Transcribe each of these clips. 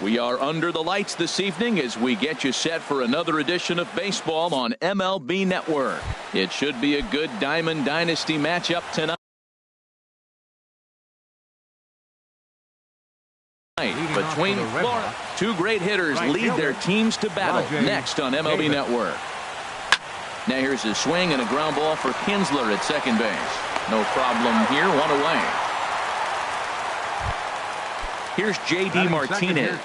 We are under the lights this evening as we get you set for another edition of baseball on MLB Network. It should be a good Diamond Dynasty matchup tonight. Between Florida, two great hitters lead their teams to battle next on MLB Network. Now here's a swing and a ground ball for Kinsler at second base. No problem here, one away. Here's J.D. Martinez.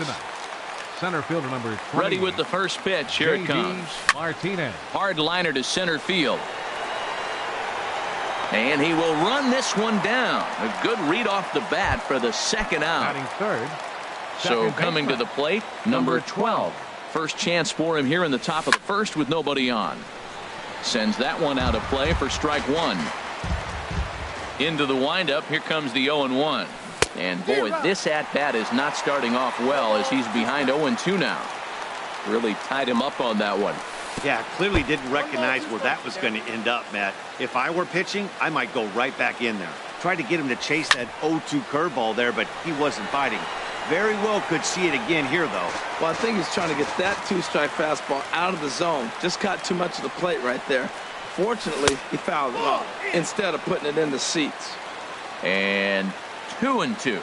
Center fielder number 20. Ready with the first pitch. Here it comes. Martinez. Hard liner to center field. And he will run this one down. A good read off the bat for the second out. Batting third. So coming to the plate, number 12. First chance for him here in the top of the first with nobody on. Sends that one out of play for strike one. Into the windup. Here comes the 0-1. And boy, this at-bat is not starting off well as he's behind 0-2 now. Really tied him up on that one. Yeah, clearly didn't recognize where that was going to end up, Matt. If I were pitching, I might go right back in there. Tried to get him to chase that 0-2 curveball there, but he wasn't fighting. Very well could see it again here, though. Well, I think he's trying to get that two-strike fastball out of the zone. Just caught too much of the plate right there. Fortunately, he fouled it off instead of putting it in the seats. And 2-2.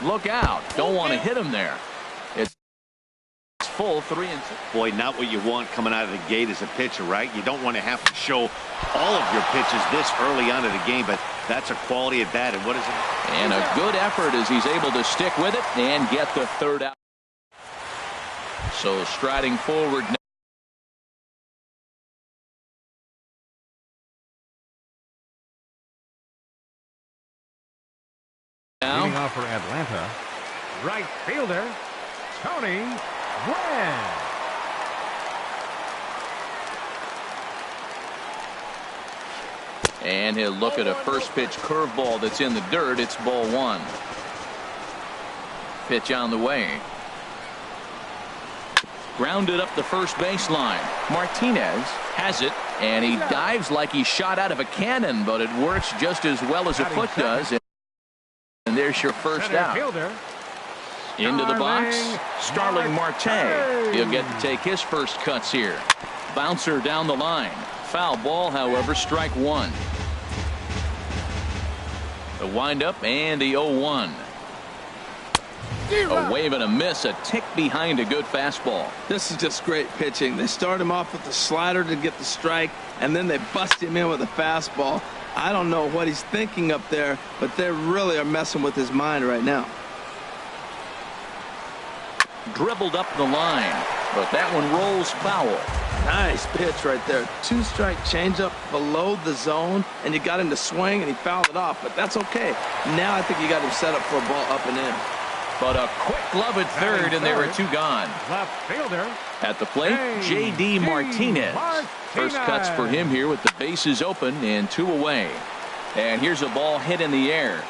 Look out. Don't want to hit him there. It's full 3-2. Boy, not what you want coming out of the gate as a pitcher, right? You don't want to have to show all of your pitches this early on in the game, but that's a quality at bat. And what is it? And a good effort as he's able to stick with it and get the third out. So striding forward now. Leading off for Atlanta, right fielder Tony Gwynn. And he'll look at a first pitch curveball that's in the dirt. It's ball one. Pitch on the way. Grounded up the first baseline. Martinez has it, and he dives like he shot out of a cannon, but it works just as well as a foot does. And there's your first out. Into the box, Starling Marte. He'll get to take his first cuts here. Bouncer down the line. Foul ball, however, strike one. The windup and the 0-1. A wave and a miss, a tick behind a good fastball. This is just great pitching. They start him off with the slider to get the strike, and then they bust him in with a fastball. I don't know what he's thinking up there, but they really are messing with his mind right now. Dribbled up the line, but that one rolls foul. Nice pitch right there. Two-strike changeup below the zone, and you got him to swing, and he fouled it off, but that's okay. Now I think you got him set up for a ball up and in. But a quick glove at third, and there are two gone. Left fielder. At the plate, J.D. Martinez. First cuts for him here with the bases open and two away. And here's a ball hit in the air.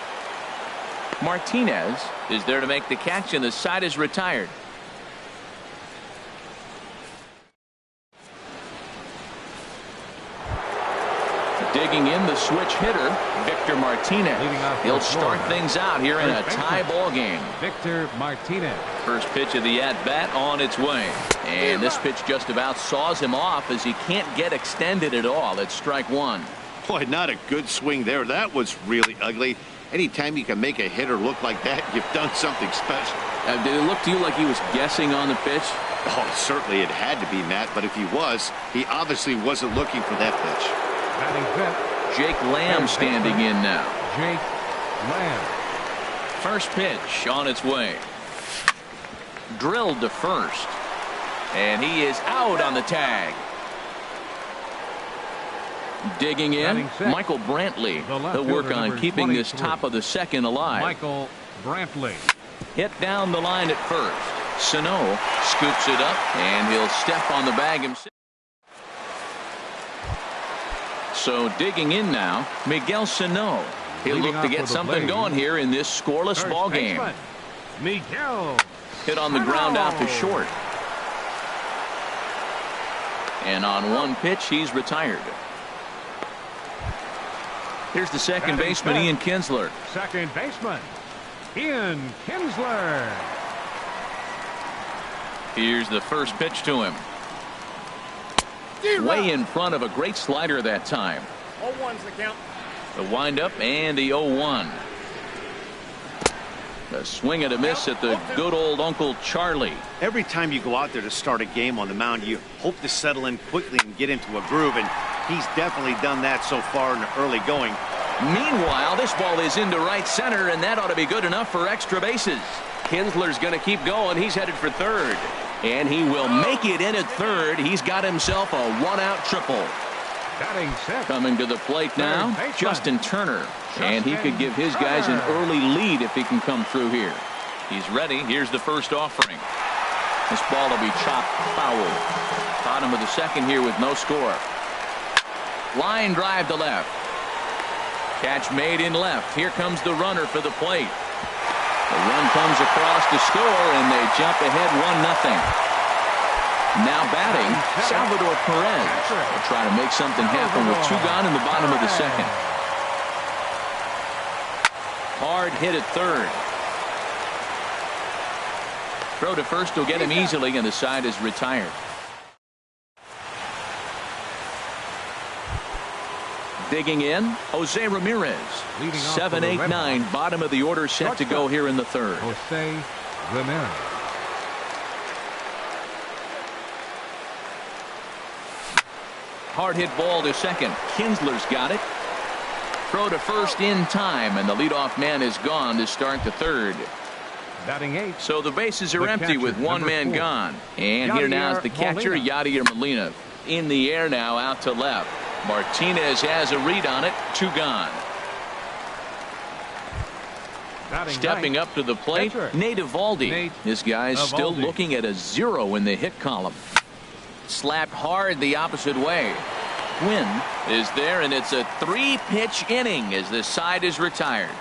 Martinez is there to make the catch, and the side is retired. Digging in the switch hitter, Victor Martinez. He'll start things out here in a tie ball game. Victor Martinez. First pitch of the at-bat on its way. And this pitch just about saws him off as he can't get extended at all. It's strike one. Boy, not a good swing there. That was really ugly. Anytime you can make a hitter look like that, you've done something special. Did it look to you like he was guessing on the pitch? Oh, certainly it had to be, Matt. But if he was, he obviously wasn't looking for that pitch. Jake Lamb standing in now. Jake Lamb. First pitch on its way. Drilled to first. And he is out on the tag. Digging in, Michael Brantley. He'll work on keeping this top of the second alive. Michael Brantley. Hit down the line at first. Sano scoops it up, and he'll step on the bag himself. So digging in now, Miguel Sano. He'll look to get something going here in this scoreless ball game. Miguel. Hit on the ground out to short. And on one pitch, he's retired. Here's the second baseman, Ian Kinsler. Second baseman, Ian Kinsler. Here's the first pitch to him. Way in front of a great slider that time. 0-1's the count. The windup and the 0-1. A swing and a miss at the good old Uncle Charlie. Every time you go out there to start a game on the mound, you hope to settle in quickly and get into a groove, and he's definitely done that so far in the early going. Meanwhile, this ball is into right center, and that ought to be good enough for extra bases. Kinsler's going to keep going. He's headed for third. And he will make it in at third. He's got himself a one-out triple. Coming to the plate now, Justin Turner. And he could give his guys an early lead if he can come through here. He's ready. Here's the first offering. This ball will be chopped foul. Bottom of the second here with no score. Line drive to left. Catch made in left. Here comes the runner for the plate. The run comes across to score, and they jump ahead 1-0. Now batting, Salvador Perez will try to make something happen with 2 gone in the bottom of the second. Hard hit at third. Throw to first will get him easily, and the side is retired. Digging in, Jose Ramirez. 7, 8, 9, bottom of the order set to go here in the third. Jose Ramirez. Hard hit ball to second. Kinsler's got it. Throw to first in time, and the leadoff man is gone to start the third. Batting 8. So the bases are empty with one man gone. And here now is the catcher, Yadier Molina. In the air now, out to left. Martinez has a read on it. 2 gone. Stepping up to the plate, Nate Eovaldi. This guy's still looking at a 0 in the hit column. Slapped hard the opposite way. Quinn is there, and it's a 3-pitch inning as the side is retired.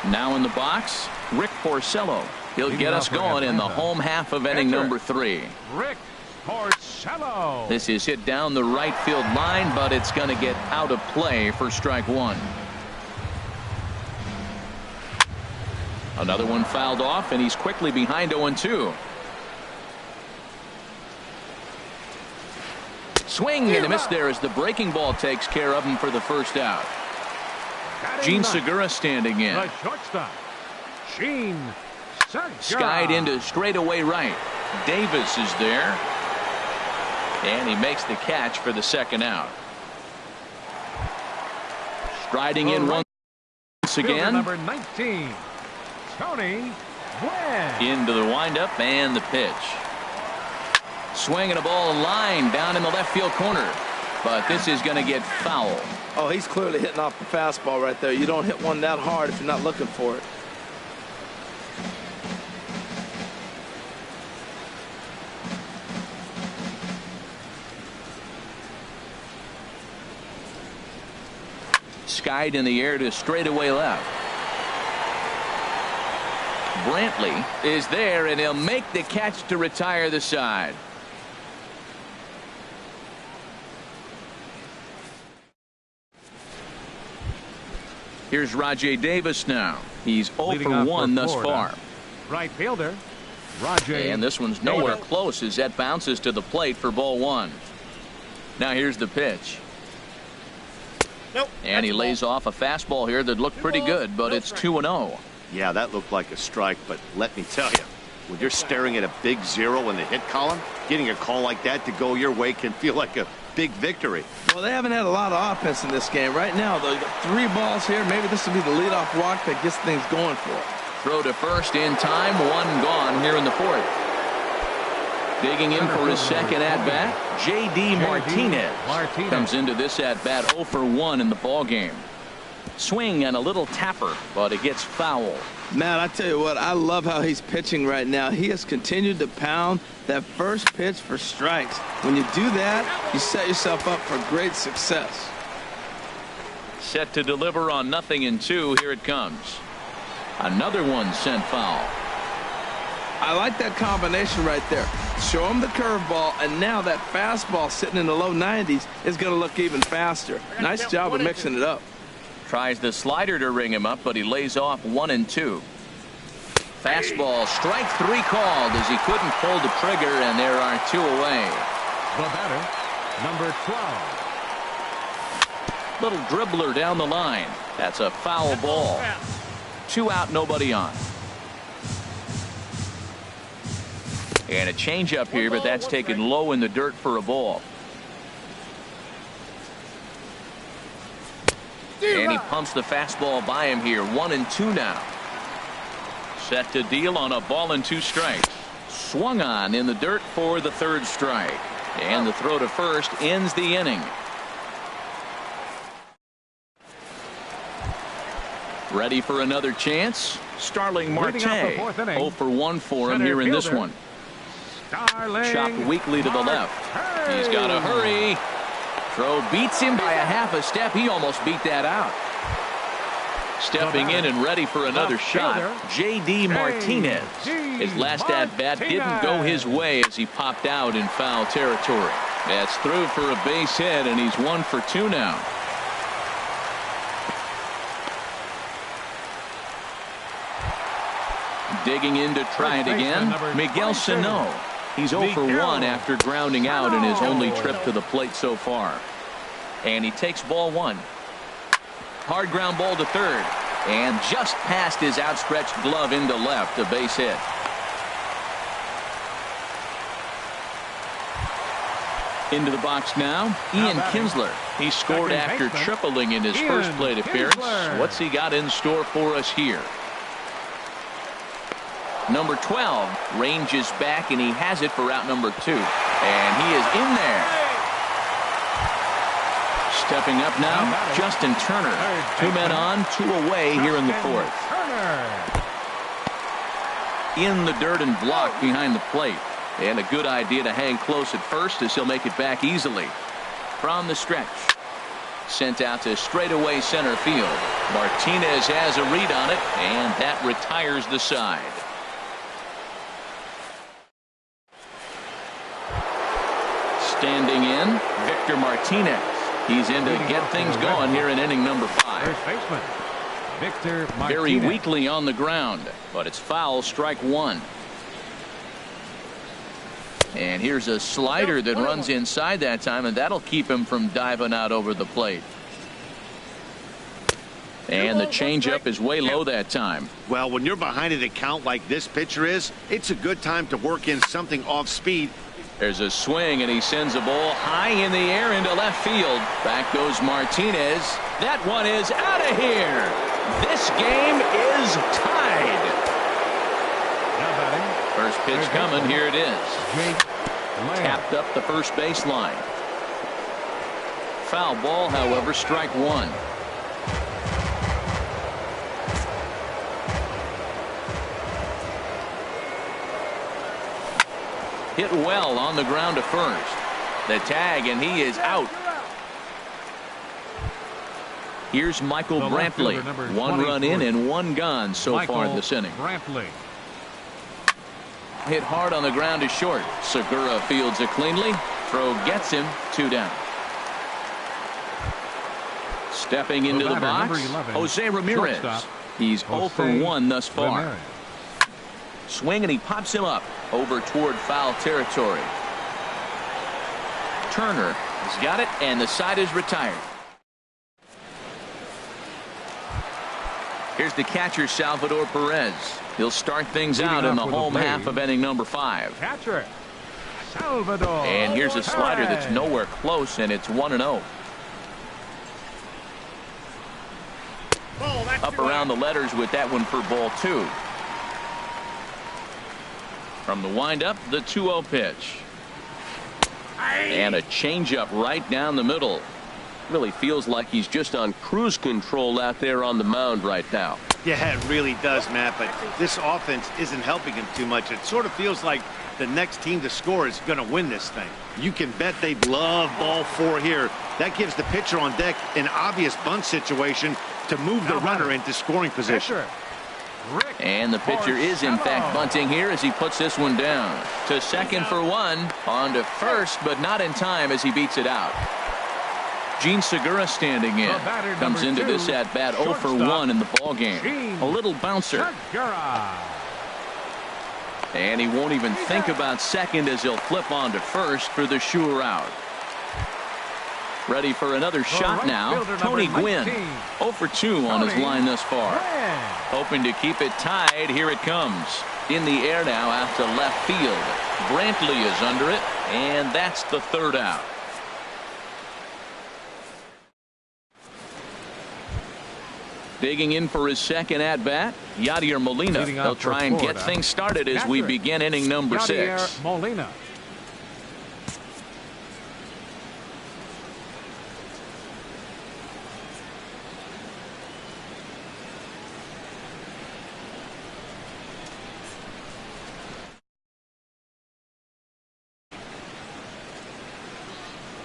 Now in the box, Rick Porcello. He'll get us going in the home half of inning number 3. Rick Porcello. This is hit down the right field line, but it's going to get out of play for strike 1. Another one fouled off, and he's quickly behind 0-2. Swing and a miss there as the breaking ball takes care of him for the first out. Gene Segura standing in. The shortstop, Gene Segura. Skied into straightaway right. Davis is there. And he makes the catch for the second out. Striding in once again. Number 19, Tony Gwynn. Into the windup and the pitch. Swinging a ball line down in the left field corner. But this is going to get foul. Oh, he's clearly hitting off the fastball right there. You don't hit one that hard if you're not looking for it. Skied in the air to straightaway left. Brantley is there, and he'll make the catch to retire the side. Here's Rajay Davis now. He's 0 for 1 thus far. Right fielder, Rajay. And this one's nowhere close as that bounces to the plate for ball 1. Now here's the pitch. Nope. And he lays off a fastball here that looked pretty good, but it's 2-0. Yeah, that looked like a strike, but let me tell you, when you're staring at a big 0 in the hit column, getting a call like that to go your way can feel like a big victory. Well, they haven't had a lot of offense in this game. Right now, though, you got 3 balls here. Maybe this will be the leadoff walk that gets things going for it. Throw to first in time. 1 gone here in the 4th. Digging in for his second at-bat, J.D. Martinez comes into this at-bat 0 for 1 in the ballgame. Swing and a little tapper, but it gets foul. Matt, I tell you what, I love how he's pitching right now. He has continued to pound that first pitch for strikes. When you do that, you set yourself up for great success. Set to deliver on 0-2. Here it comes. Another one sent foul. I like that combination right there. Show him the curveball, and now that fastball sitting in the low 90s is going to look even faster. Nice job of mixing it up. Tries the slider to ring him up, but he lays off 1-2. Fastball, strike 3 called as he couldn't pull the trigger, and there are 2 away. The batter, number 12. Little dribbler down the line. That's a foul ball. 2 out, nobody on. And a changeup here, but that's taken low in the dirt for a ball. And he pumps the fastball by him here. 1-2 now. Set to deal on a ball and 2 strikes. Swung on in the dirt for the 3rd strike. And the throw to first ends the inning. Ready for another chance? Starling Marte. 0 for 1 for him here in this one. Chopped weakly to the left. He's got to hurry. Throw beats him by a half a step. He almost beat that out. Stepping in and ready for another shot, J.D. Martinez. His last at-bat didn't go his way as he popped out in foul territory. That's through for a base hit, and he's 1 for 2 now. Digging in to try it again, Miguel Sano. He's 0 for 1 after grounding out in his only trip to the plate so far. And he takes ball 1. Hard ground ball to third. And just past his outstretched glove into left, a base hit. Into the box now, Ian Kinsler. He scored after tripling in his first plate appearance. What's he got in store for us here? Number 12 ranges back, and he has it for out number 2. And he is in there. Stepping up now, Justin Turner. 2 men on, 2 away here in the 4th. In the dirt and blocked behind the plate. And a good idea to hang close at first as he'll make it back easily. From the stretch. Sent out to straightaway center field. Martinez has a read on it, and that retires the side. Standing in, Victor Martinez. He's in to get things going here in inning number 5. First baseman, Victor Martinez. Very weakly on the ground, but it's foul, strike 1. And here's a slider that runs inside that time, and that'll keep him from diving out over the plate. And the changeup is way low that time. Well, when you're behind an account like this pitcher is, it's a good time to work in something off speed. There's a swing, and he sends a ball high in the air into left field. Back goes Martinez. That one is out of here. This game is tied. First pitch coming. Here it is. Tapped up the first baseline. Foul ball, however, strike 1. Hit well on the ground to first. The tag, and he is out. Here's Michael Brantley. 1 run in and 1 gone so far this inning. Hit hard on the ground to short. Segura fields it cleanly. Throw gets him. 2 down. Stepping into the box, Jose Ramirez. He's 0 for 1 thus far. Swing, and he pops him up over toward foul territory. Turner has got it, and the side is retired. Here's the catcher, Salvador Perez. He'll start things out in the home half of inning number 5. Catcher, Salvador. And here's a slider that's nowhere close, and it's 1-0. Up around the letters with that one for ball 2. From the windup, the 2-0 pitch. And a changeup right down the middle. Really feels like he's just on cruise control out there on the mound right now. Yeah, it really does, Matt, but this offense isn't helping him too much. It sort of feels like the next team to score is going to win this thing. You can bet they'd love ball 4 here. That gives the pitcher on deck an obvious bunt situation to move the runner into scoring position. And the pitcher is in fact bunting here as he puts this one down. To second for 1. On to first, but not in time as he beats it out. Gene Segura standing in. Comes into this at bat 0 for 1 in the ball game. A little bouncer. And he won't even think about second as he'll flip on to first for the sure out. Ready for another shot now. Tony Gwynn 0 for 2 on his line thus far. Hoping to keep it tied. Here it comes. In the air now out to left field. Brantley is under it, and that's the third out. Digging in for his second at bat, Yadier Molina. They'll try and get things started as we begin inning number 6. Molina.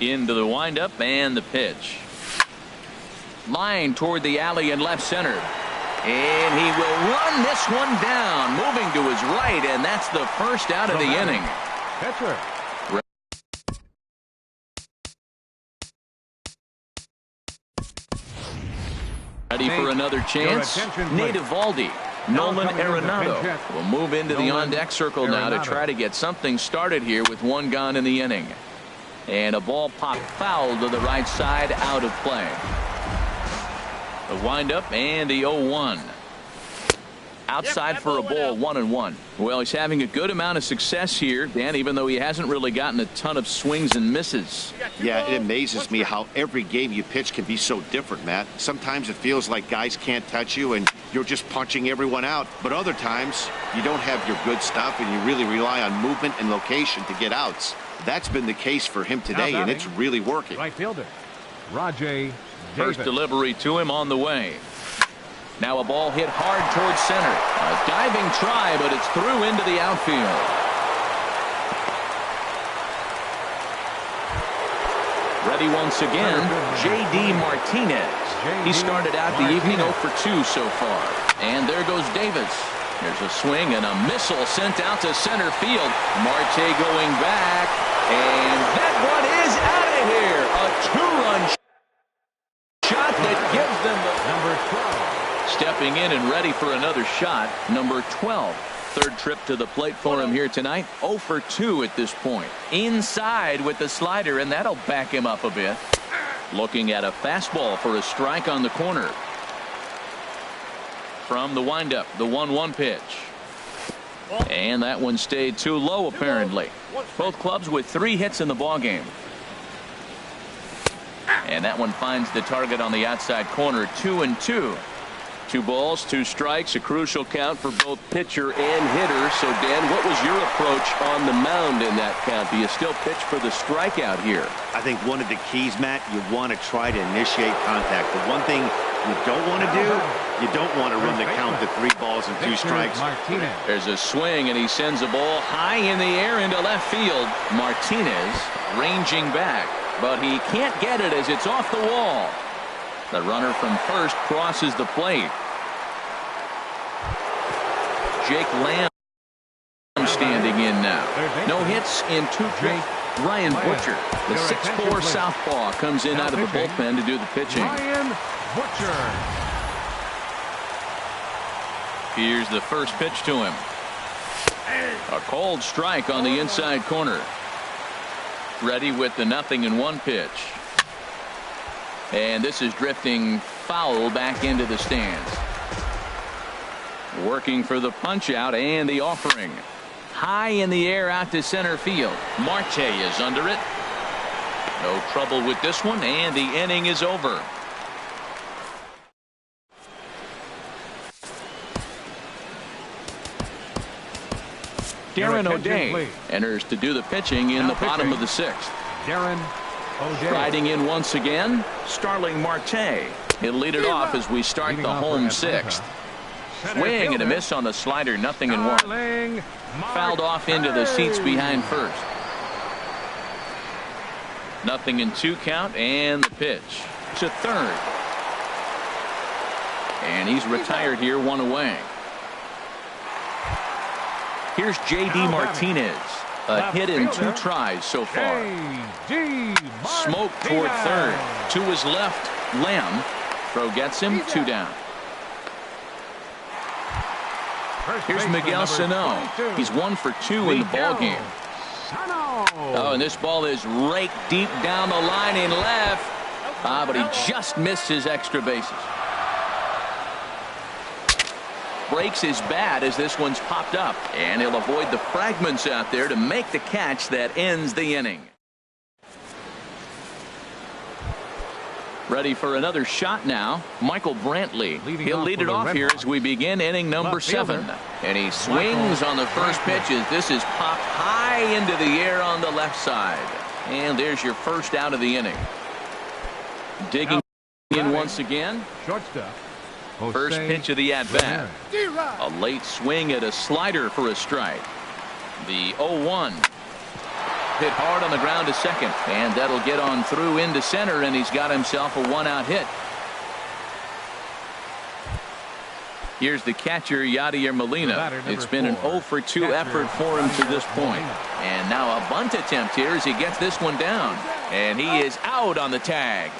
Into the windup and the pitch. Line toward the alley in left center. And he will run this one down, moving to his right, and that's the first out of the inning. Pitcher. Ready for another chance? Nate Eovaldi. Nolan Arenado will move into the on-deck circle now to try to get something started here with one gone in the inning. And a ball popped foul to the right side, out of play. The windup and the 0-1. Outside for a ball, 1-1. Well, he's having a good amount of success here, Dan, even though he hasn't really gotten a ton of swings and misses. Yeah, it amazes me how every game you pitch can be so different, Matt. Sometimes it feels like guys can't touch you and you're just punching everyone out. But other times, you don't have your good stuff and you really rely on movement and location to get outs. That's been the case for him today, and it's really working. Right fielder, Rajay First delivery to him on the way. Now a ball hit hard towards center. A diving try, but it's through into the outfield. Ready once again, J.D. Martinez. He started out the evening 0 for 2 so far. And there goes Davis. There's a swing and a missile sent out to center field. Marte going back. And that one is out of here. A 2-run shot that gives them the number 12. Stepping in and ready for another shot, number 12. Third trip to the plate for him here tonight. 0 for 2 at this point. Inside with the slider, and that'll back him up a bit. Looking at a fastball for a strike on the corner. From the windup, the 1-1 pitch. And that one stayed too low, apparently. Both clubs with 3 hits in the ballgame. And that one finds the target on the outside corner, 2-2. 2 balls, 2 strikes, a crucial count for both pitcher and hitter. So, Dan, what was your approach on the mound in that count? Do you still pitch for the strikeout here? I think one of the keys, Matt, you want to try to initiate contact. The one thing you don't want to do, you don't want to run the count to 3 balls and 2 strikes. There's a swing, and he sends a ball high in the air into left field. Martinez ranging back, but he can't get it as it's off the wall. The runner from first crosses the plate. Jake Lamb standing in now. No hits in 2 trips. Ryan Butcher, the 6'4" southpaw, comes in out of the bullpen to do the pitching. Ryan Butcher. Here's the first pitch to him. A cold strike on the inside corner. Ready with the 0-1 pitch. And this is drifting foul back into the stands. Working for the punch out and the offering. High in the air out to center field. Marte is under it. No trouble with this one, and the inning is over. Darren O'Day enters to do the pitching in the bottom of the 6th. Darren O'Day. Riding in once again, Starling Marte. He'll lead it off as we start the home 6th. Swing and a miss on the slider, 0-1. Fouled off into the seats behind first. 0-2 count, and the pitch to third. And he's retired here, 1 away. Here's J.D. Martinez. A hit in 2 tries so far. Smoke toward third. To his left, Lamb. Throw gets him, 2 down. Here's Miguel Sano. He's 1 for 2 in the ball game. Oh, and this ball is raked deep down the line in left. But he just missed his extra bases. Breaks his bat as this one's popped up, and he'll avoid the fragments out there to make the catch that ends the inning. Ready for another shot now. Michael Brantley. He'll lead it off here as we begin inning number 7. And he swings on the first pitch as this is popped high into the air on the left side. And there's your first out of the inning. Digging in once again. Shortstop. First pitch of the at-bat. A late swing at a slider for a strike. The 0-1. Hit hard on the ground to second, and that'll get on through into center, and he's got himself a 1-out hit. Here's the catcher, Yadier Molina. It's been an 0 for 2 effort for him to this point. And now a bunt attempt here as he gets this one down, and he is out on the tag.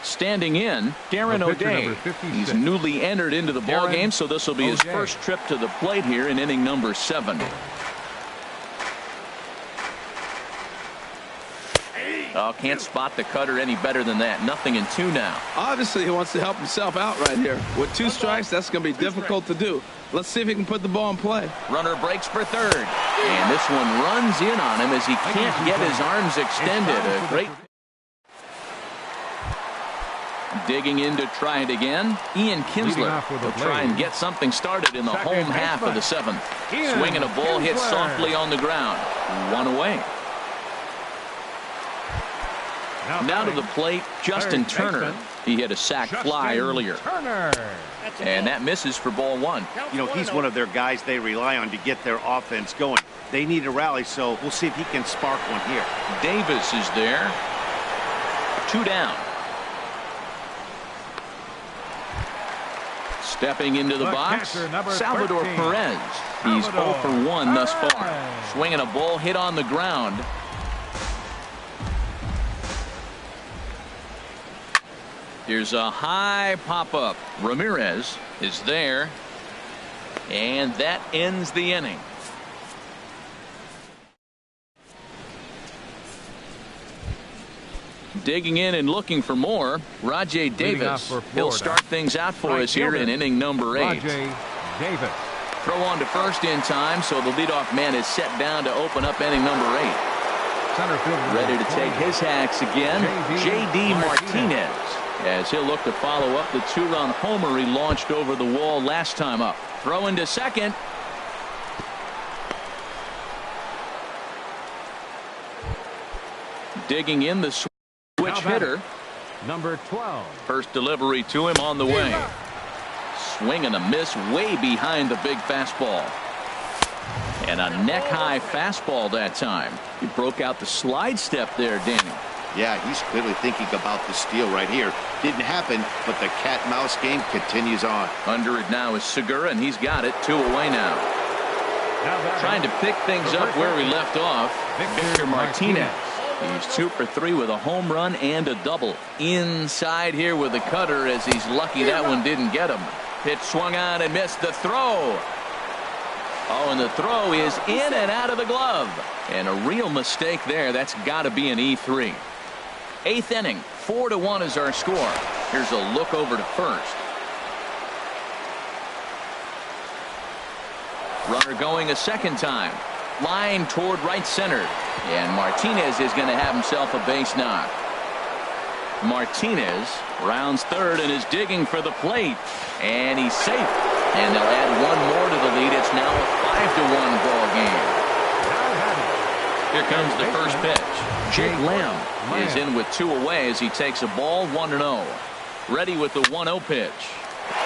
Standing in, Darren O'Day. He's newly entered into the ball game, so this will be his first trip to the plate here in inning number 7. Oh, can't spot the cutter any better than that. 0-2 now. Obviously, he wants to help himself out right here. With 2 strikes, that's going to be difficult to do. Let's see if he can put the ball in play. Runner breaks for third. And this one runs in on him as he can't get his arms extended. A great. Digging in to try it again. Ian Kinsler will try and get something started in the home half of the 7th. Swinging a ball hit softly on the ground. 1 away. Now to the plate, Justin Turner. He hit a sac fly earlier. And that misses for ball 1. You know, he's one of their guys they rely on to get their offense going. They need a rally, so we'll see if he can spark one here. Davis is there. 2 down. Stepping into the box, Salvador Perez. He's 0 for 1 thus far. Swinging a ball hit on the ground. Here's a high pop-up. Ramirez is there. And that ends the inning. Digging in and looking for more, Rajay Davis. He'll start things out for us here in inning number 8. Rajay Davis. Throw on to first in time, so the leadoff man is set down to open up inning number 8. Center fielder ready to take his hacks again, J.D. Martinez, as he'll look to follow up the 2-run homer he launched over the wall last time up. Throw into second. Digging in the switch hitter. Number 12. First delivery to him on the way. Swing and a miss way behind the big fastball. And a neck-high fastball that time. He broke out the slide step there, Danny. Yeah, he's clearly thinking about the steal right here. Didn't happen, but the cat-mouse game continues on. Under it now is Segura, and he's got it. 2 away now. Trying to pick things up where we left off, Victor Martinez. He's 2 for 3 with a home run and a double. Inside here with the cutter, as he's lucky that one didn't get him. Pitch swung on and missed. The throw. Oh, and the throw is in and out of the glove. And a real mistake there. That's got to be an E3. 8th inning. 4-1 is our score. Here's a look over to first. Runner going a second time. Line toward right center. And Martinez is going to have himself a base knock. Martinez rounds third and is digging for the plate. And he's safe. And they'll add one more to the lead. It's now a 5-1 ball game. Here comes the first pitch. Jake Lamb is in with 2 away as he takes a ball 1-0. Ready with the 1-0 pitch.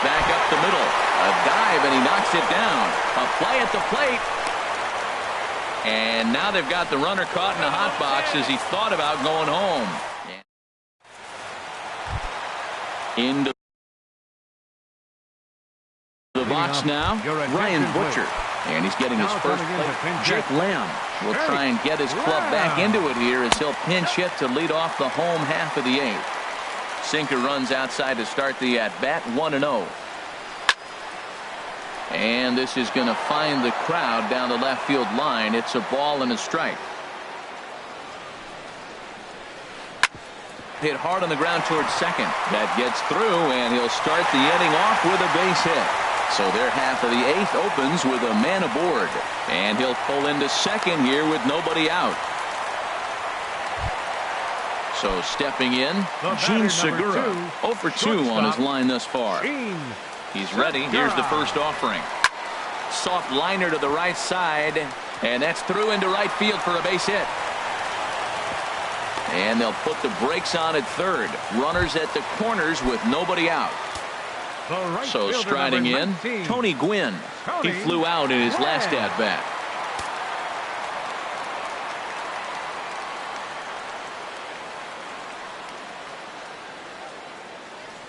Back up the middle. A dive and he knocks it down. A play at the plate. And now they've got the runner caught in the hot box as he thought about going home. Into the box now, Ryan Butcher. And he's getting his first play. Jake Lamb will try and get his club back into it here as he'll pinch hit to lead off the home half of the 8th. Sinker runs outside to start the at-bat. 1-0. And this is going to find the crowd down the left field line. It's a ball and a strike. Hit hard on the ground towards second. That gets through, and he'll start the inning off with a base hit. So their half of the eighth opens with a man aboard. And he'll pull into second here with nobody out. So stepping in, Gene Segura. 0 for 2 on his line thus far. He's ready. Here's the first offering. Soft liner to the right side, and that's through into right field for a base hit. And they'll put the brakes on at third. Runners at the corners with nobody out. So striding in, Tony Gwynn. He flew out in his last at bat.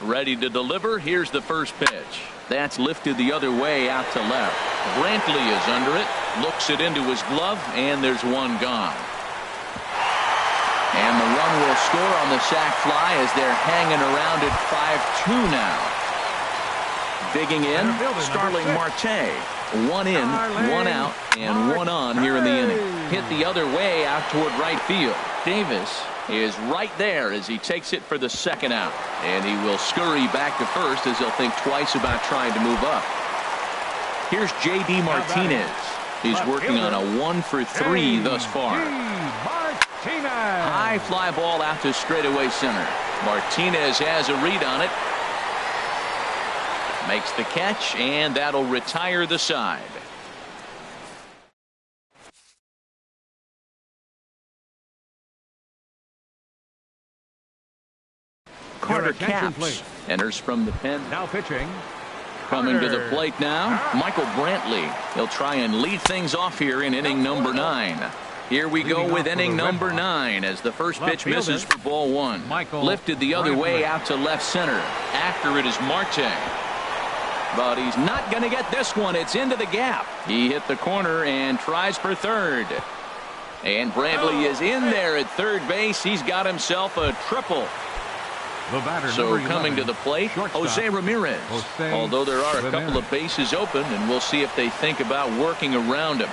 Ready to deliver. Here's the first pitch. That's lifted the other way out to left. Brantley is under it. Looks it into his glove, and there's one gone. And the run will score on the sac fly as they're hanging around at 5-2 now. Digging in, Starling Marte. One in, one out, and one on here in the inning. Hit the other way out toward right field. Davis is right there as he takes it for the second out. And he will scurry back to first as he'll think twice about trying to move up. Here's J.D. Martinez. He's working on a 1 for 3 thus far. High fly ball out to straightaway center. Martinez has a read on it. Makes the catch, and that'll retire the side. Carter Capps enters from the pen. Now pitching. Coming to the plate now, Michael Brantley. He'll try and lead things off here in inning number 9. Here we go with inning number 9 as the first pitch misses for ball 1. Lifted the other way out to left center. After it is Marte. But he's not going to get this one. It's into the gap. He hit the corner and tries for third. And Brantley is in there at third base. He's got himself a triple. So coming to the plate, Jose Ramirez. Although there are a couple of bases open, and we'll see if they think about working around him.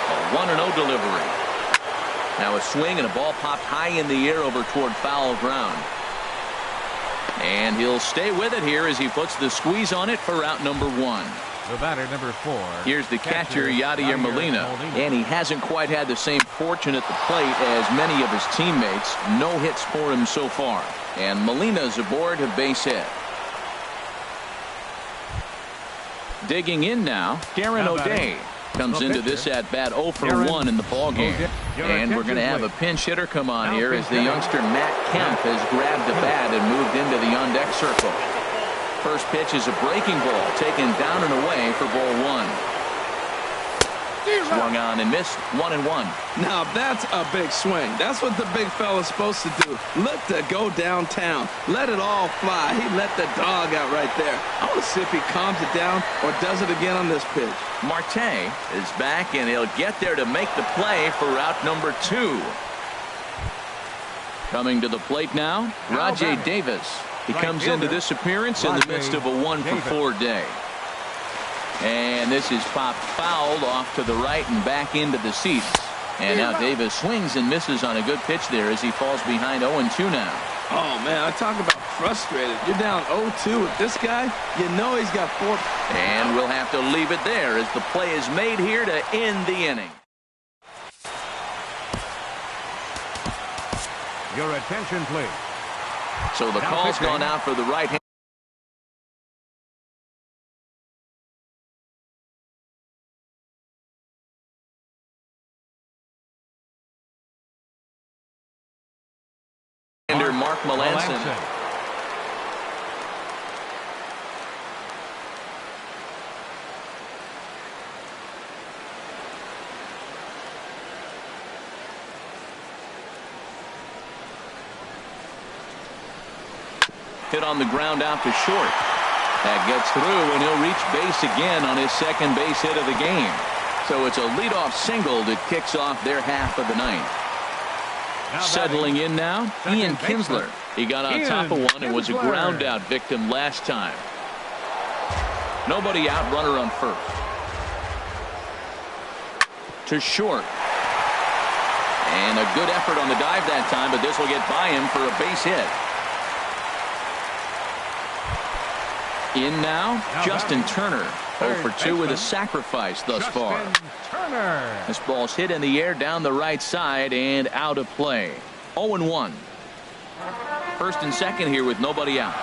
A 1-0 delivery. Now a swing and a ball popped high in the air over toward foul ground. And he'll stay with it here as he puts the squeeze on it for out number 1. The batter, number 4. Here's the catcher, Yadier Molina. And he hasn't quite had the same fortune at the plate as many of his teammates. No hits for him so far. And Molina's aboard a base hit. Digging in now, Darren O'Day comes into this at bat 0 for 1 in the ballgame. And we're going to have a pinch hitter come on here as the youngster Matt Kemp has grabbed the bat and moved into the on-deck circle. First pitch is a breaking ball taken down and away for ball 1. Swung on and missed. 1-1. Now that's a big swing. That's what the big fella's supposed to do. Look to go downtown. Let it all fly. He let the dog out right there. I want to see if he calms it down or does it again on this pitch. Marte is back, and he'll get there to make the play for out number 2. Coming to the plate now, Rajai Davis. He comes into this appearance in the midst of a 1 for 4 day. And this is popped fouled off to the right and back into the seats. And now Davis swings and misses on a good pitch there as he falls behind 0-2 now. Oh, man, I talk about frustrated. You're down 0-2 with this guy. You know he's got 4. And we'll have to leave it there as the play is made here to end the inning. Your attention, please. So the call's gone out for the right hand. Mark Melanson. Hit on the ground out to short. That gets through, and he'll reach base again on his second base hit of the game. So it's a leadoff single that kicks off their half of the ninth. Settling in now, Ian Kinsler. He got on top of one and was a ground out victim last time. Nobody out, runner on first. To short. And a good effort on the dive that time, but this will get by him for a base hit. In now Justin Turner. 0 for 2 with a sacrifice thus far. This ball's hit in the air down the right side and out of play. 0-1. First and second here with nobody out.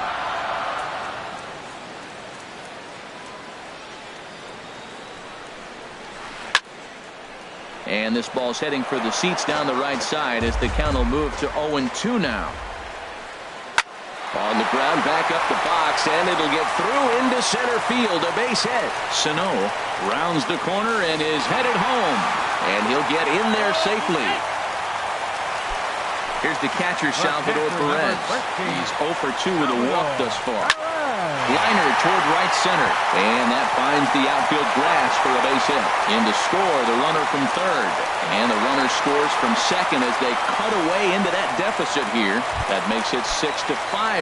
And this ball's heading for the seats down the right side as the count will move to 0-2 now. On the ground, back up the box, and it'll get through into center field. A base hit. Sano rounds the corner and is headed home. And he'll get in there safely. Here's the catcher, Salvador Perez. He's 0 for 2 with a walk thus far. Liner toward right center. And that finds the outfield grass for a base hit. In to score, the runner from third. And the runner scores from second as they cut away into that deficit here. That makes it 6-5.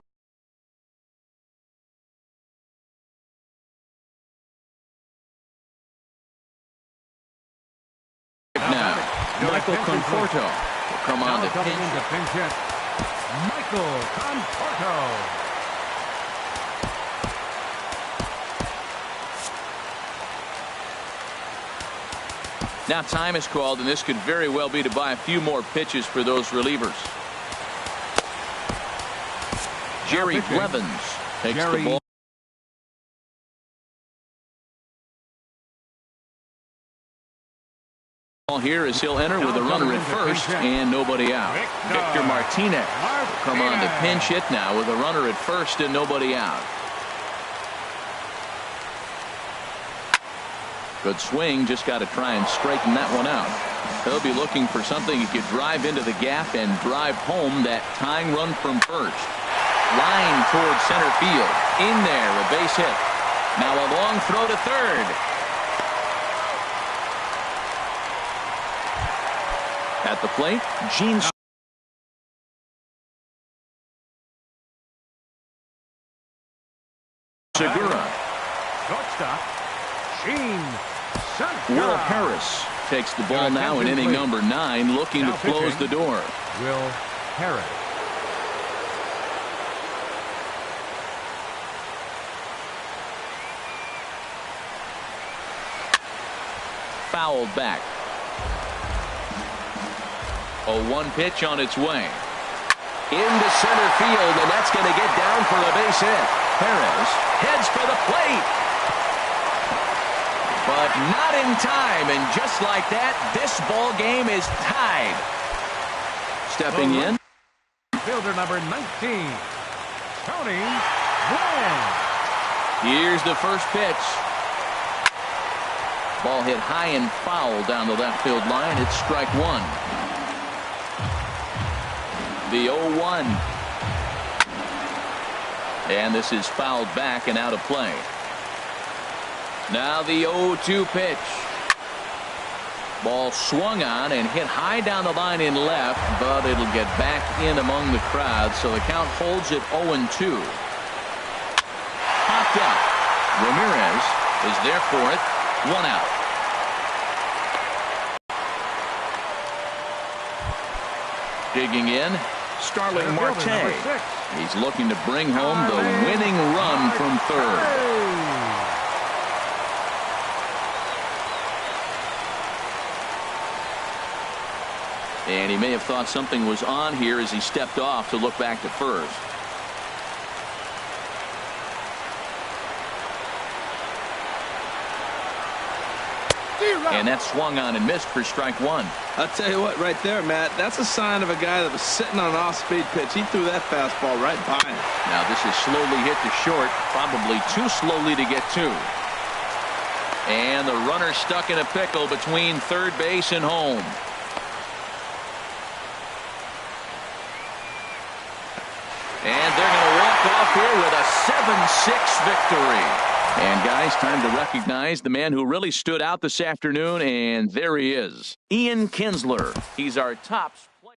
Now, Michael Conforto will come on to pinch hit. Michael Conforto. Now time is called, and this could very well be to buy a few more pitches for those relievers. Jerry Blevins takes the ball. Here as he'll enter with a runner at first and nobody out. Victor Martinez will come on to pinch hit now with a runner at first and nobody out. Good swing, just got to try and straighten that one out. He'll be looking for something he could drive into the gap and drive home that tying run from first. Line towards center field. In there, a base hit. Now a long throw to third. At the plate, Gene Segura. Shortstop, Gene Segura. Will Harris takes the ball now in inning number 9, looking to close the door. Will Harris. Fouled back. 0-1 pitch on its way. Into center field, and that's going to get down for a base hit. Perez heads for the plate. But not in time, and just like that, this ball game is tied. Stepping in. Fielder number 19, Tony Gwynn. Here's the first pitch. Ball hit high and foul down the left field line. It's strike one. The 0-1. And this is fouled back and out of play. Now the 0-2 pitch. Ball swung on and hit high down the line in left, but it'll get back in among the crowd, so the count holds at 0-2. Popped out. Ramirez is there for it. 1 out. Digging in, Starling Marte. He's looking to bring home the winning run from third. And he may have thought something was on here as he stepped off to look back to first. And that swung on and missed for strike one. I'll tell you what, right there, Matt, that's a sign of a guy that was sitting on an off-speed pitch. He threw that fastball right by him. Now this is slowly hit to short, probably too slowly to get to. And the runner stuck in a pickle between third base and home. And they're going to walk off here with a 7-6 victory. And guys, time to recognize the man who really stood out this afternoon, and there he is, Ian Kinsler. He's our top player.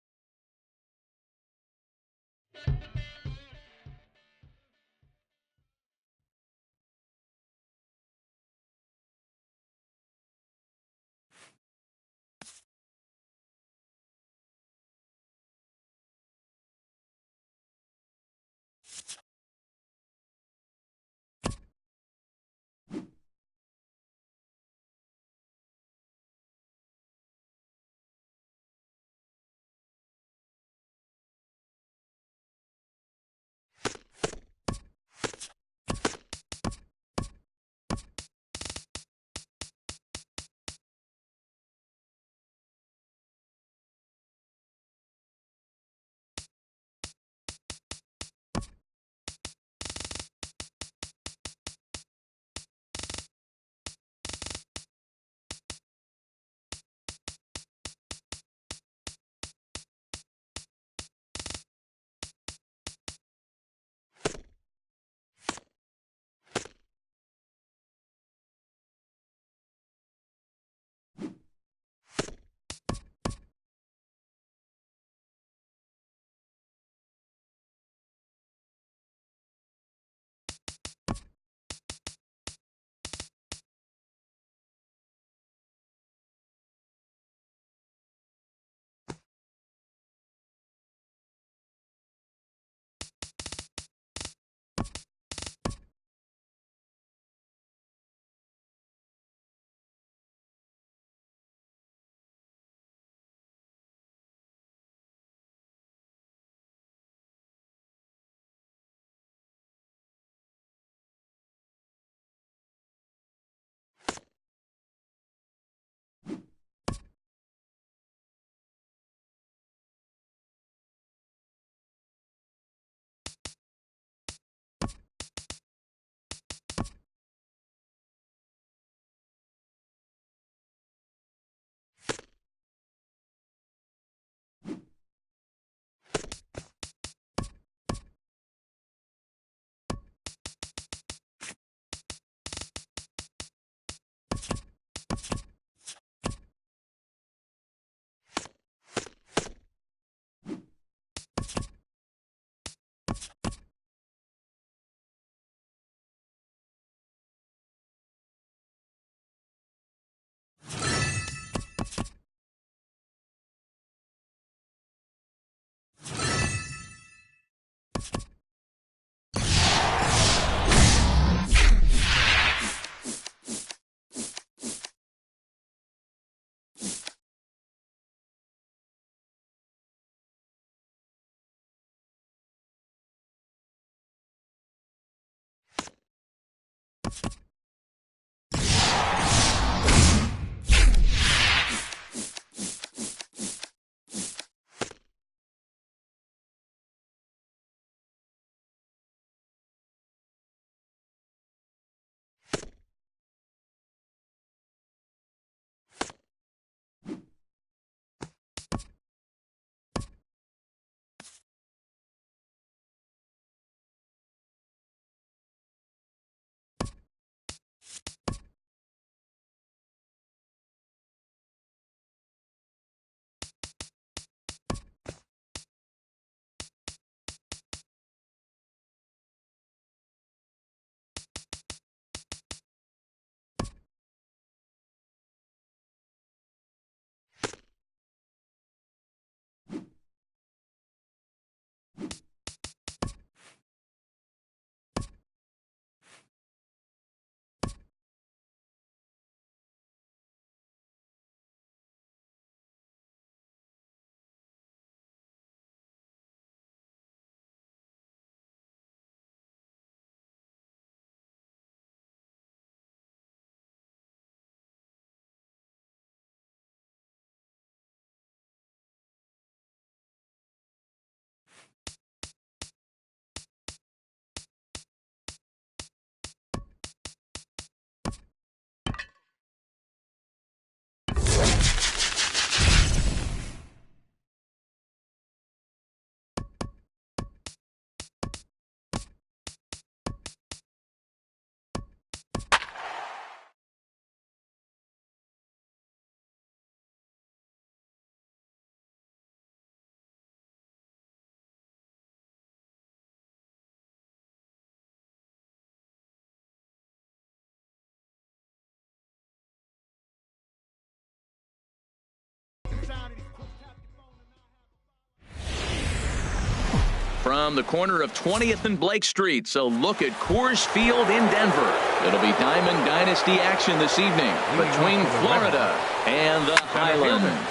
from the corner of 20th and Blake Street. So look at Coors Field in Denver. It'll be Diamond Dynasty action this evening between Florida and the Highlands.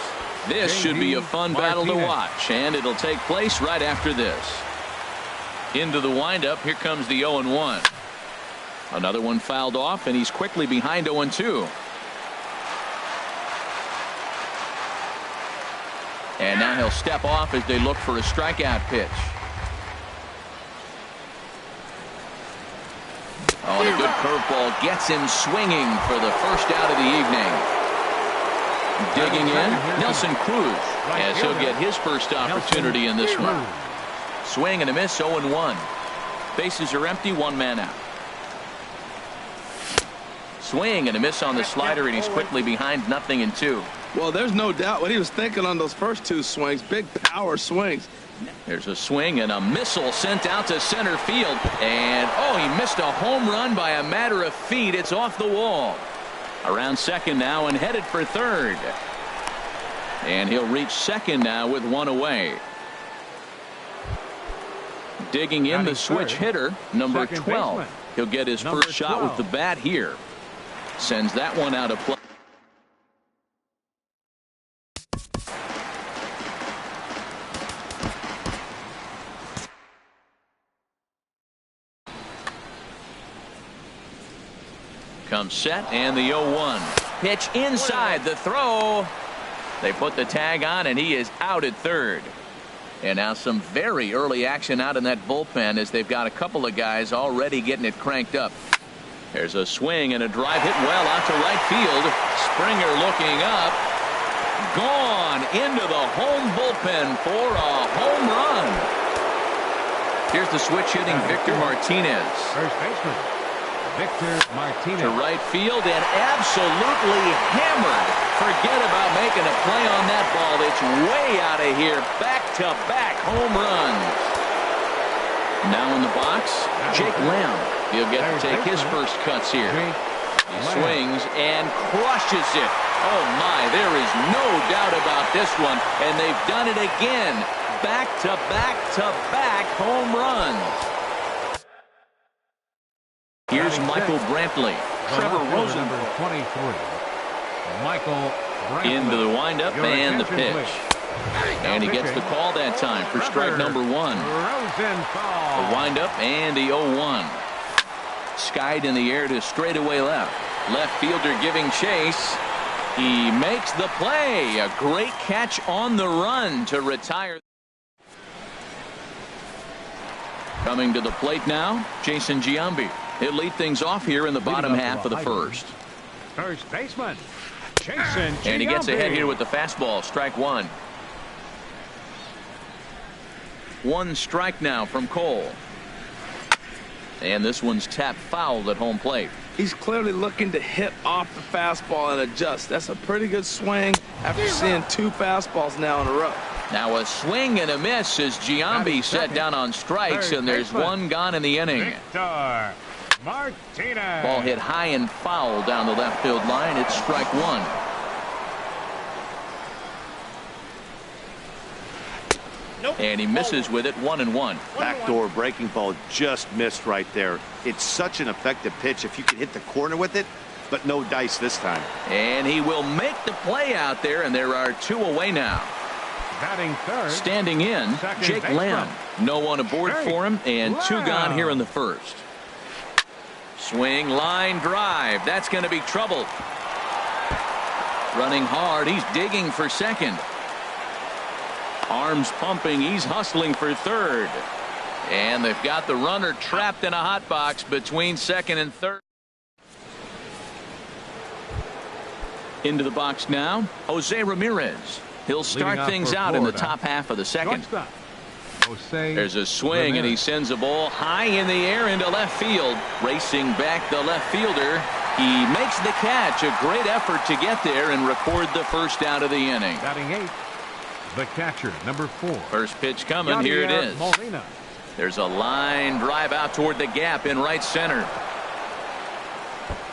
This should be a fun battle to watch, and it'll take place right after this. Into the windup, here comes the 0-1. Another one fouled off, and he's quickly behind 0-2. And now he'll step off as they look for a strikeout pitch. Oh, and a good curveball gets him swinging for the first out of the evening. Digging in, Nelson Cruz, as he'll get his first opportunity in this one. Swing and a miss, 0-1. Bases are empty, one man out. Swing and a miss on the slider, and he's quickly behind 0-2. Well, there's no doubt what he was thinking on those first two swings. Big power swings. There's a swing and a missile sent out to center field. And, oh, he missed a home run by a matter of feet. It's off the wall. Around second now and headed for third. And he'll reach second now with one away. Digging in the switch hitter, number 12. He'll get his first shot with the bat here. Sends that one out of play. Comes set, and the 0-1. Pitch inside, the throw. They put the tag on, and he is out at third. And now some very early action out in that bullpen as they've got a couple of guys already getting it cranked up. There's a swing and a drive hit well out to right field. Springer looking up. Gone into the home bullpen for a home run. Here's the switch hitting Victor Martinez. First baseman, Victor Martinez. To right field and absolutely hammered. Forget about making a play on that ball. It's way out of here. Back-to-back home runs. Now in the box, Jake Lamb. He'll get to take his first cuts here. He swings and crushes it. Oh my, there is no doubt about this one. And they've done it again. Back-to-back-to-back home runs. Here's Michael Brantley. Trevor Rosenberg. 23. Michael Brantley. Into the windup and the pitch. And he gets the call that time for strike number 1. The windup and the 0-1. Skied in the air to straightaway left. Left fielder giving chase. He makes the play. A great catch on the run to retire. Coming to the plate now, Jason Giambi. He'll lead things off here in the bottom half of the first. First baseman, Jason Giambi. And he gets ahead here with the fastball. Strike 1. One strike now from Cole. And this one's tapped foul at home plate. He's clearly looking to hit off the fastball and adjust. That's a pretty good swing after seeing two fastballs now in a row. Now a swing and a miss as Giambi set down on strikes, and there's one gone in the inning. Victor Martinez. Ball hit high and foul down the left field line. It's strike 1. And he misses with it, 1-1. Backdoor breaking ball just missed right there. It's such an effective pitch if you can hit the corner with it, but no dice this time. And he will make the play out there, and there are two away now. Batting third. Standing in, Jake Lamb. No one aboard for him, and two gone here in the first. Swing, line drive. That's going to be trouble. Running hard. He's digging for second. Arms pumping. He's hustling for third. And they've got the runner trapped in a hot box between second and third. Into the box now, Jose Ramirez. He'll start things out in the top half of the second. There's a swing, and he sends a ball high in the air into left field. Racing back the left fielder. He makes the catch. A great effort to get there and record the first out of the inning. Batting 8, the catcher, number 4. First pitch coming. Here it is. Molina. There's a line drive out toward the gap in right center.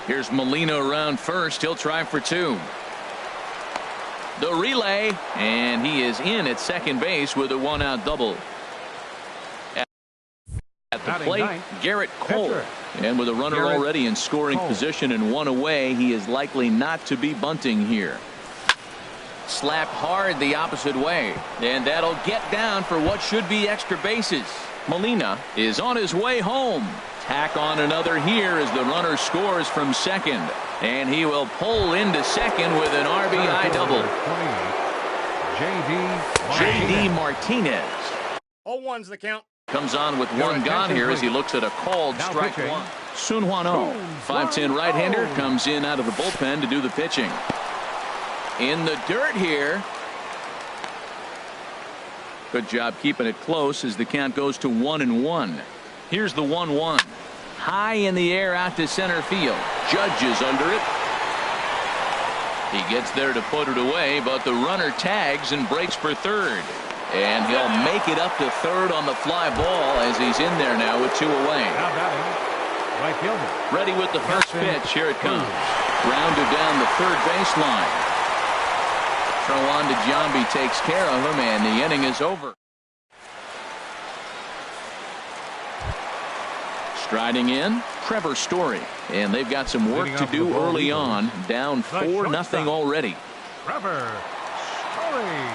Here's Molina around first. He'll try for 2. The relay, and he is in at second base with a 1-out double. At the Batting plate, ninth, Garrett Cole. pitcher. And with a runner Garrett already in scoring Cole. position and one away, he is likely not to be bunting here. Slapped hard the opposite way. And that'll get down for what should be extra bases. Molina is on his way home. Tack on another here as the runner scores from second. And he will pull into second with an RBI double. J.D. Martinez 0-1's the count. comes on with one gone here as he looks at a called strike one. Sun Hwan Oh, 5'10" right-hander, comes in out of the bullpen to do the pitching. In the dirt here. Good job keeping it close as the count goes to 1-1. Here's the 1-1. High in the air out to center field. Judge is under it. He gets there to put it away, but the runner tags and breaks for third. And he'll make it up to third on the fly ball as he's in there now with two away. Now batting, right fielder. Ready with the first pitch. Here it comes. Grounded down the third baseline. Throw on to Giambi, takes care of him, and the inning is over. Striding in, Trevor Story. And they've got some work to do early on. Down 4-0 already. Trevor Story.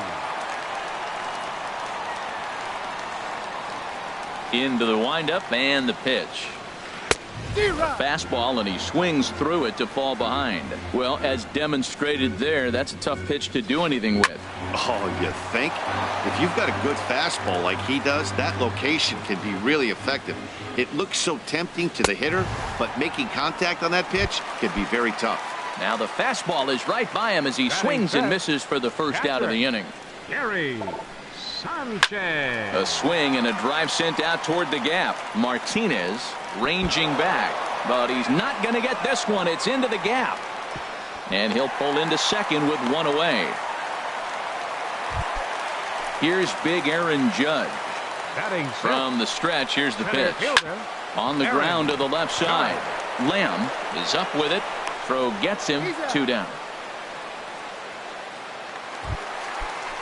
Into the windup and the pitch. Fastball, and he swings through it to fall behind. Well, as demonstrated there, that's a tough pitch to do anything with. Oh, you think? If you've got a good fastball like he does, that location can be really effective. It looks so tempting to the hitter, but making contact on that pitch can be very tough. Now the fastball is right by him as he swings and misses for the first out of the inning. Gary Sanchez. A swing and a drive sent out toward the gap. Martinez ranging back, but he's not going to get this one. It's into the gap. And he'll pull into second with one away. Here's big Aaron Judge. From the stretch, here's the pitch. On the ground to the left side. Lamb is up with it. Throw gets him, 2 down.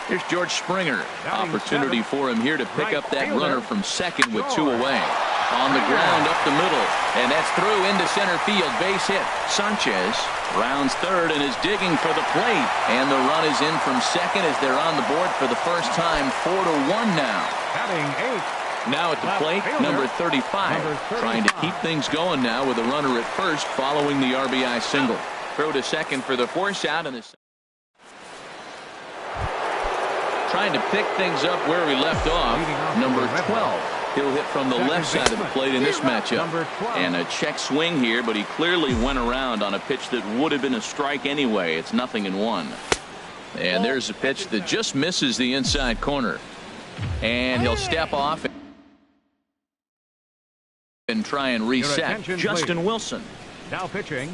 Here's George Springer. Opportunity for him here to pick up that runner from second with 2 away. On the ground up the middle, and that's through into center field. Base hit. Sanchez rounds third and is digging for the plate, and the run is in from second as they're on the board for the first time. 4-1 now. Now at the plate, number 35, trying to keep things going now with a runner at first following the RBI single. Throw to second for the force out, and trying to pick things up where we left off. Number 12. He'll hit from the left side of the plate in this matchup. And a check swing here, but he clearly went around on a pitch that would have been a strike anyway. It's 0-1. And there's a pitch that just misses the inside corner. And he'll step off and try and reset. Justin Wilson. Now pitching,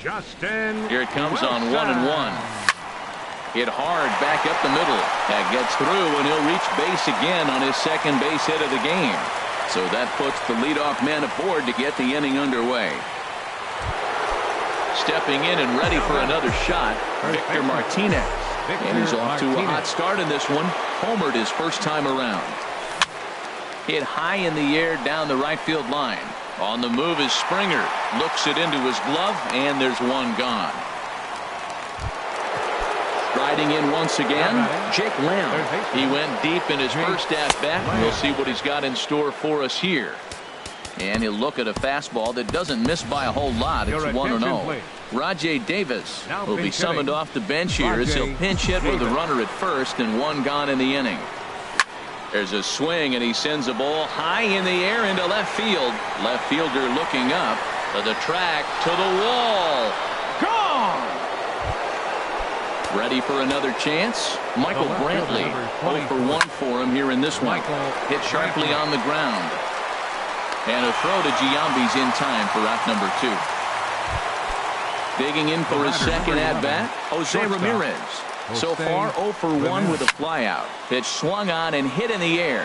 Justin. Here it comes on 1-1. Hit hard back up the middle. That gets through, and he'll reach base again on his second base hit of the game. So that puts the leadoff man aboard to get the inning underway. Stepping in and ready for another shot, Victor Martinez. And he's off to a hot start in this one. Homered his first time around. Hit high in the air down the right field line. On the move is Springer. Looks it into his glove, and there's one gone. Riding in once again, Jake Lamb. He went deep in his first at-bat. We'll see what he's got in store for us here. And he'll look at a fastball that doesn't miss by a whole lot. It's 1-0. Rajay Davis will be summoned off the bench here as he'll pinch hit with a runner at first and one gone in the inning. There's a swing, and he sends a ball high in the air into left field. Left fielder looking up to the track, to the wall. Gone! Ready for another chance? Michael Brantley. 0 for 1 for him here in this one. Hit sharply on the ground. And a throw to Giambi's in time for out number 2. Digging in for his second at-bat, Jose Ramirez. So far 0 for 1 with a flyout. Pitch swung on and hit in the air.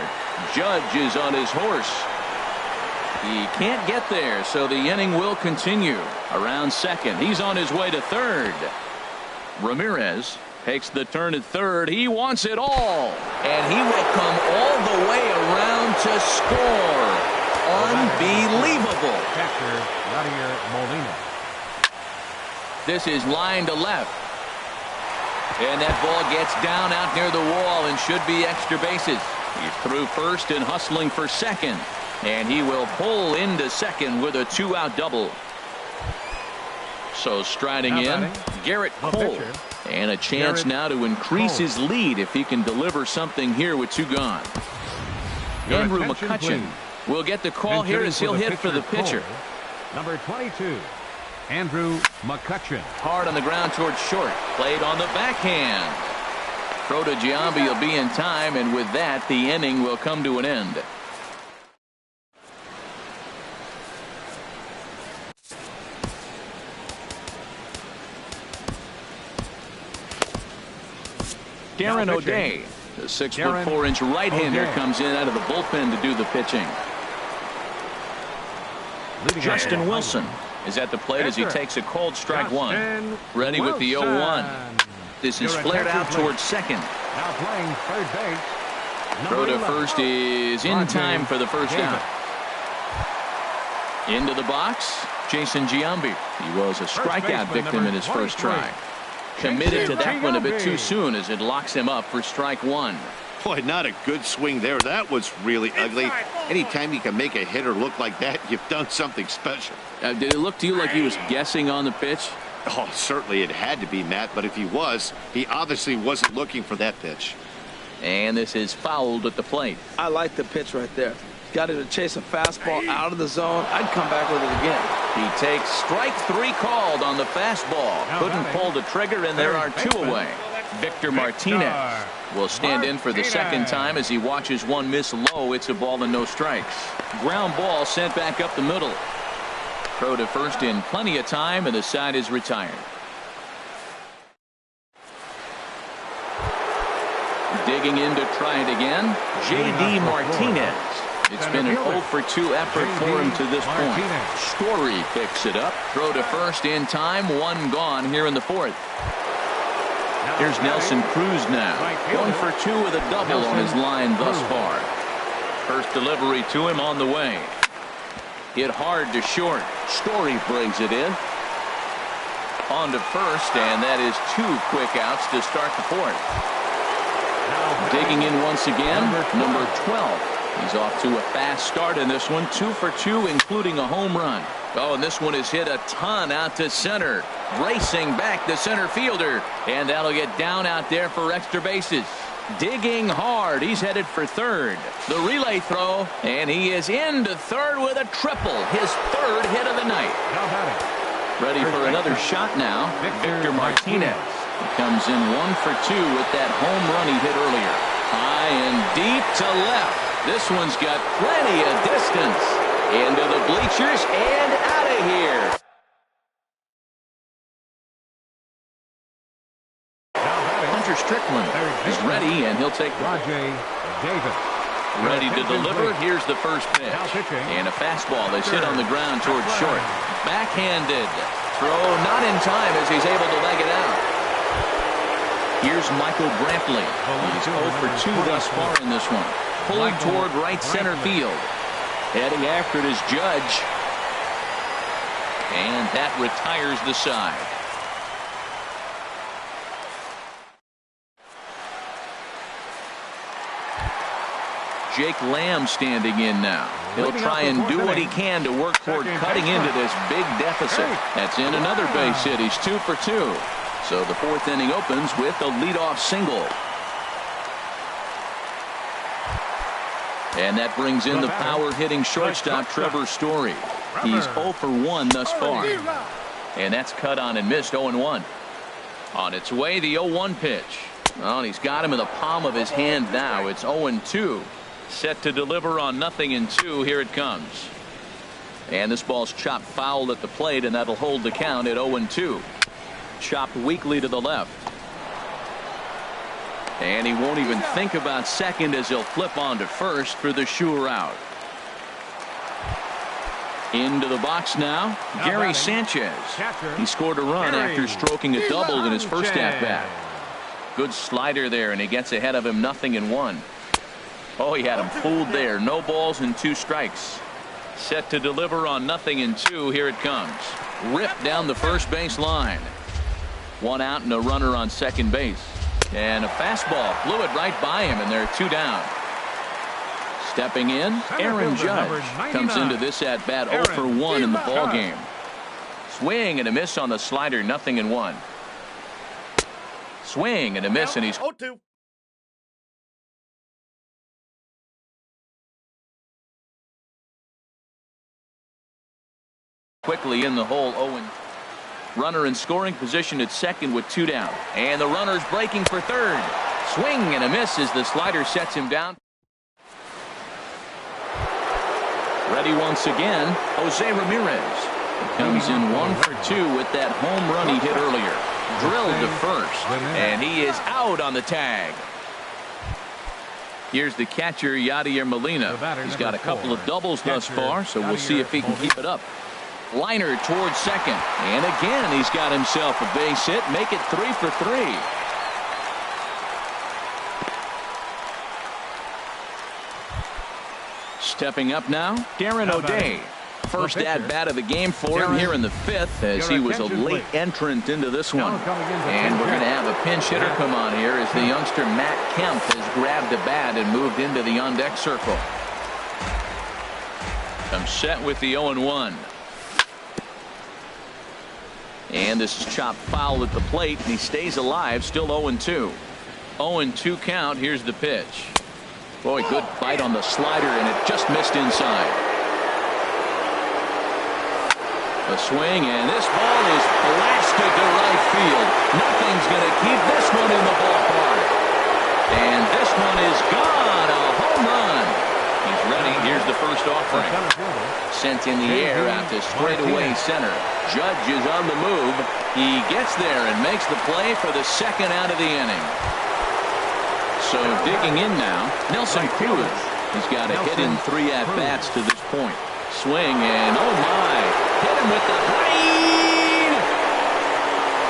Judge is on his horse. He can't get there, so the inning will continue. Around second, he's on his way to third. Ramirez takes the turn at third. He wants it all, and he will come all the way around to score. Unbelievable. Catcher, Yadier Molina. This is line to left. And that ball gets down out near the wall and should be extra bases. He's through first and hustling for second. And he will pull into second with a 2-out double. So striding in, Garrett Cole. And a chance now to increase his lead if he can deliver something here with 2 gone. Andrew McCutchen will get the call here as he'll hit for the pitcher. Number 22, Andrew McCutchen. Hard on the ground towards short. Played on the backhand. Crota Giambi will be in time, and with that, the inning will come to an end. Darren O'Day, the 6'4" right-hander, comes in out of the bullpen to do the pitching. Justin Wilson is at the plate as he takes a cold strike one. Ready with the 0-1. This is flared out towards second. Now playing third base. Crota first is in time for the first out. Into the box, Jason Giambi. He was a strikeout victim in his first try. Committed to that one a bit too soon as it locks him up for strike one. Boy, not a good swing there. That was really ugly. Anytime you can make a hitter look like that, you've done something special. Did it look to you like he was guessing on the pitch? Oh, certainly it had to be, Matt, but if he was, he obviously wasn't looking for that pitch. And this is fouled at the plate. I like the pitch right there. Got it to chase a fastball out of the zone. I'd come back with it again. He takes strike 3 called on the fastball. Couldn't pull the trigger, and there are 2 away. Victor Martinez will stand in for the second time as he watches one miss low. It's a ball and no strikes. Ground ball sent back up the middle. Crota first in plenty of time, and the side is retired. Digging in to try it again, J.D. Martinez. It's been an 0 for 2 effort for him to this point. Story picks it up. Throw to first in time. 1 gone here in the 4th. Here's Nelson Cruz now. 1 for 2 with a double on his line thus far. First delivery to him on the way. Hit hard to short. Story brings it in. On to first, and that is 2 quick outs to start the 4th. Digging in once again, number 12. He's off to a fast start in this one. 2 for 2, including a home run. Oh, and this one is hit a ton out to center. Racing back the center fielder. And that'll get down out there for extra bases. Digging hard. He's headed for third. The relay throw, and he is into third with a triple. His 3rd hit of the night. Ready for another shot now. Victor Martinez. He comes in 1 for 2 with that home run he hit earlier. High and deep to left. This one's got plenty of distance. Into the bleachers and out of here. Hunter Strickland is ready, and he'll take Rajay Davis. Ready to deliver. Here's the first pitch. And a fastball that's hit on the ground towards short. Backhanded. Throw not in time as he's able to leg it out. Here's Michael Brantley. He's 0 for 2 thus far in this one. Pulled toward right center field. Heading after it is Judge. And that retires the side. Jake Lamb standing in now. He'll try and do what he can to work toward cutting into this big deficit. That's in another base hit. He's 2 for 2. So the 4th inning opens with a leadoff single. And that brings in the power-hitting shortstop, Trevor Story. He's 0 for 1 thus far. And that's cut on and missed 0-1. On its way, the 0-1 pitch. Well, he's got him in the palm of his hand now. It's 0-2. Set to deliver on 0-2. Here it comes. And this ball's chopped foul at the plate, and that'll hold the count at 0-2. Chopped weakly to the left. And he won't even think about second as he'll flip on to first for the sure out. Into the box now, Gary Sanchez. He scored a run after stroking a double in his first at-bat. Good slider there, and he gets ahead of him 0-1. Oh, he had him fooled there. No balls and 2 strikes. Set to deliver on 0-2. Here it comes. Ripped down the first base line. One out and a runner on second base. And a fastball blew it right by him, and they're 2 down. Stepping in, Aaron Judge comes into this at bat 0 for 1 in the ball game. Swing and a miss on the slider, 0-1. Swing and a miss, and he's 0-2. quickly in the hole. 0. Runner in scoring position at second with 2 down. And the runner's breaking for third. Swing and a miss as the slider sets him down. Ready once again, Jose Ramirez. Comes in 1 for 2 with that home run he hit earlier. Drilled to first, and he is out on the tag. Here's the catcher, Yadier Molina. He's got a couple of doubles thus far, so we'll see if he can keep it up. Liner towards second, and again he's got himself a base hit. Make it 3 for 3. Stepping up now, Darren O'Day. First at bat of the game for him here in the 5th, as he was a late entrant into this one. And we're going to have a pinch hitter come on here as the youngster Matt Kemp has grabbed the bat and moved into the on-deck circle. I'm set with the 0-1. And this is chopped foul at the plate, and he stays alive, still 0-2. 0-2 count. Here's the pitch. Boy, good bite on the slider, and it just missed inside. A swing, and this ball is blasted to right field. Nothing's going to keep this one in the ballpark. And this one is gone. A home run. He's ready. Here's the first offering. Sent in the air out to straightaway center. Judge is on the move. He gets there and makes the play for the second out of the inning. So digging in now, Nelson Cruz. He's got a hit in 3 at-bats to this point. Swing, and oh my, hit him with the brain,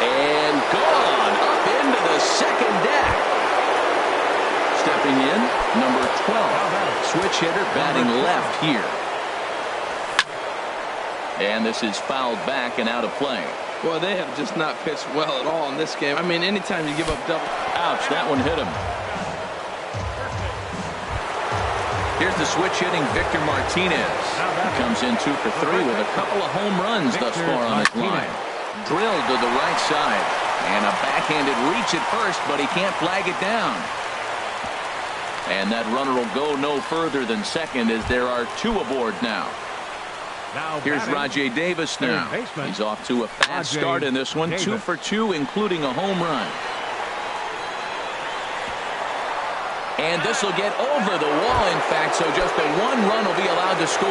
and gone up into the second deck. Stepping in, number 12, switch hitter batting left here. And this is fouled back and out of play. Boy, they have just not pitched well at all in this game. I mean, anytime you give up double. Ouch, that one hit him. Here's the switch hitting Victor Martinez. He comes in 2 for 3 with a couple of home runs thus far on his line. Drilled to the right side. And a backhanded reach at first, but he can't flag it down. And that runner will go no further than second as there are 2 aboard now. Here's Rajay Davis now. He's off to a fast start in this one. 2 for 2, including a home run. And this will get over the wall, in fact, so just the 1 run will be allowed to score.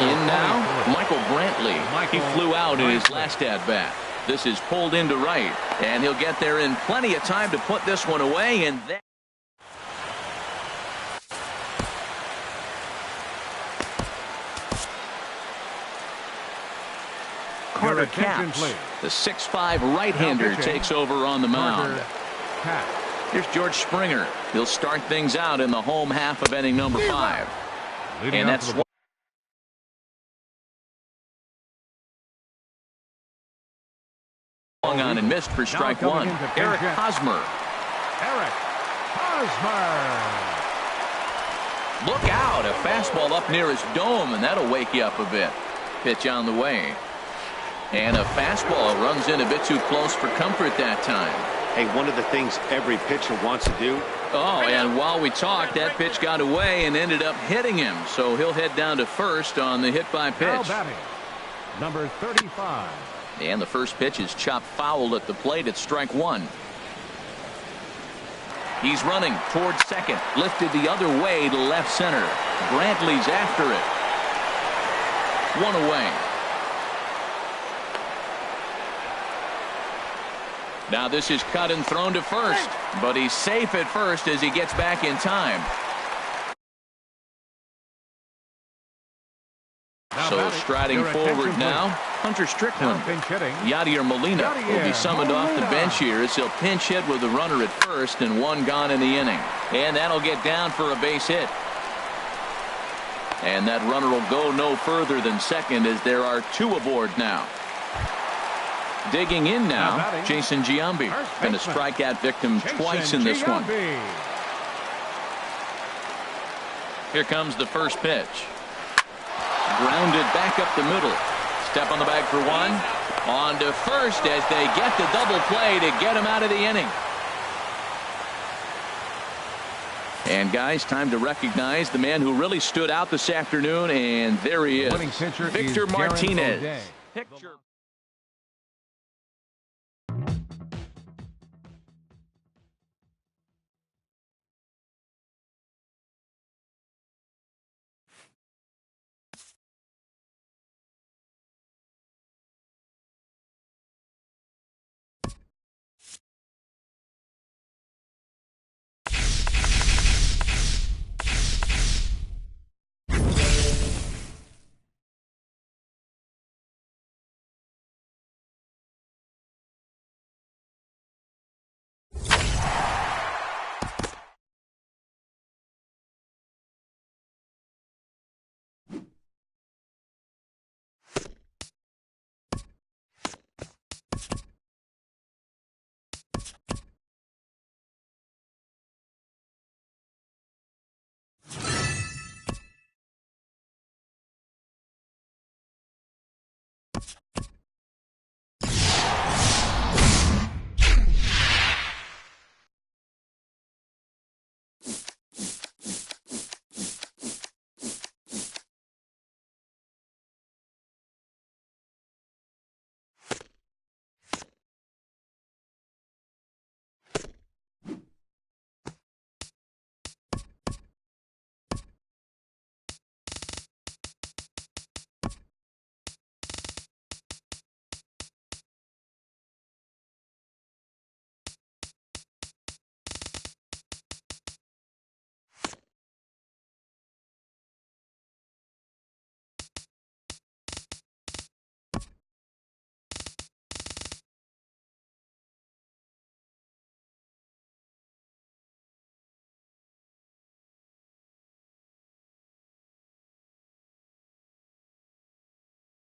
In now, Michael Brantley. He flew out in his last at-bat. This is pulled into right, and he'll get there in plenty of time to put this one away, and then Carter Capps, the 6'5" right-hander, takes over on the mound. Here's George Springer. He'll start things out in the home half of inning number 5. And that's swung on and missed for strike 1. Eric Hosmer. Look out, a fastball up near his dome, and that'll wake you up a bit. Pitch on the way. And a fastball runs in a bit too close for comfort that time. Hey, one of the things every pitcher wants to do. Oh, and while we talked, that pitch got away and ended up hitting him. So he'll head down to first on the hit by pitch. Number 35. And the first pitch is chopped foul at the plate at strike 1. He's running towards second. Lifted the other way to left center. Brantley's after it. 1 away. Now this is cut and thrown to first, but he's safe at first as he gets back in time. So striding forward now, Hunter Strickland. Yadier Molina will be summoned off the bench here as he'll pinch hit with the runner at first and 1 gone in the inning. And that'll get down for a base hit. And that runner will go no further than second as there are 2 aboard now. Digging in now, Jason Giambi. Been a strikeout victim twice in this one. Here comes the first pitch. Grounded back up the middle. Step on the bag for 1. On to first as they get the double play to get him out of the inning. And guys, time to recognize the man who really stood out this afternoon, and there he is, Victor Martinez. Picture